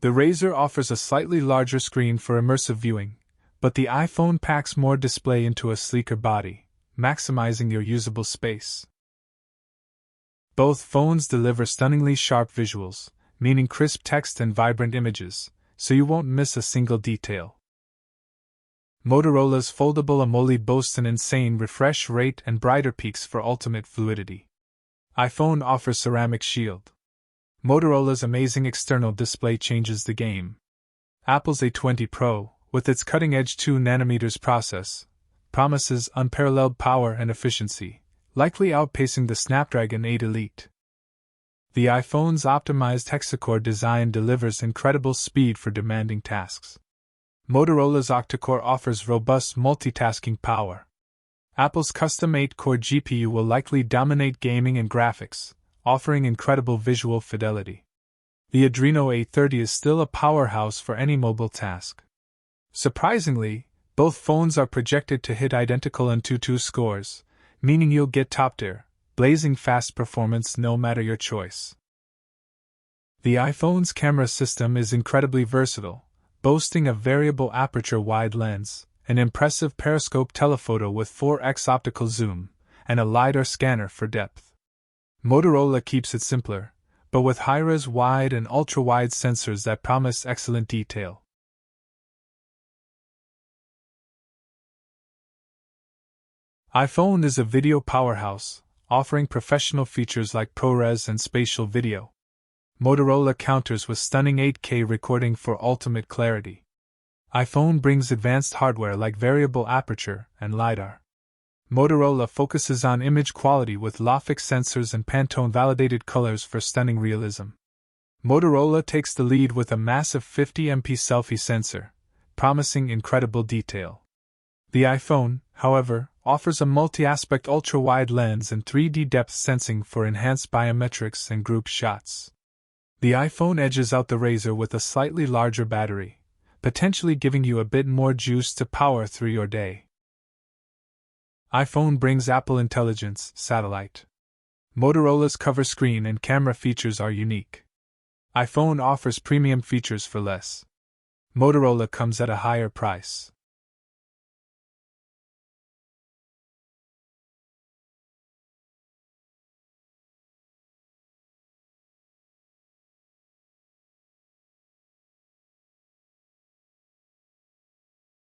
The Razr offers a slightly larger screen for immersive viewing, but the iPhone packs more display into a sleeker body, maximizing your usable space. Both phones deliver stunningly sharp visuals, meaning crisp text and vibrant images, so you won't miss a single detail. Motorola's foldable AMOLED boasts an insane refresh rate and brighter peaks for ultimate fluidity. iPhone offers ceramic shield. Motorola's amazing external display changes the game. Apple's A20 Pro, with its cutting-edge 2nm process, promises unparalleled power and efficiency, likely outpacing the Snapdragon 8 Elite. The iPhone's optimized hexacore design delivers incredible speed for demanding tasks. Motorola's octa-core offers robust multitasking power. Apple's custom 8-core GPU will likely dominate gaming and graphics, offering incredible visual fidelity. The Adreno A30 is still a powerhouse for any mobile task. Surprisingly, both phones are projected to hit identical Antutu scores, meaning you'll get top-tier, blazing fast performance no matter your choice. The iPhone's camera system is incredibly versatile, boasting a variable aperture wide lens, an impressive periscope telephoto with 4x optical zoom, and a LiDAR scanner for depth. Motorola keeps it simpler, but with high-res wide and ultra-wide sensors that promise excellent detail. iPhone is a video powerhouse, offering professional features like ProRes and spatial video. Motorola counters with stunning 8K recording for ultimate clarity. iPhone brings advanced hardware like variable aperture and LiDAR. Motorola focuses on image quality with LAFIX sensors and Pantone-validated colors for stunning realism. Motorola takes the lead with a massive 50MP selfie sensor, promising incredible detail. The iPhone, however, offers a multi-aspect ultra-wide lens and 3D depth sensing for enhanced biometrics and group shots. The iPhone edges out the Razr with a slightly larger battery, potentially giving you a bit more juice to power through your day. iPhone brings Apple Intelligence satellite. Motorola's cover screen and camera features are unique. iPhone offers premium features for less. Motorola comes at a higher price.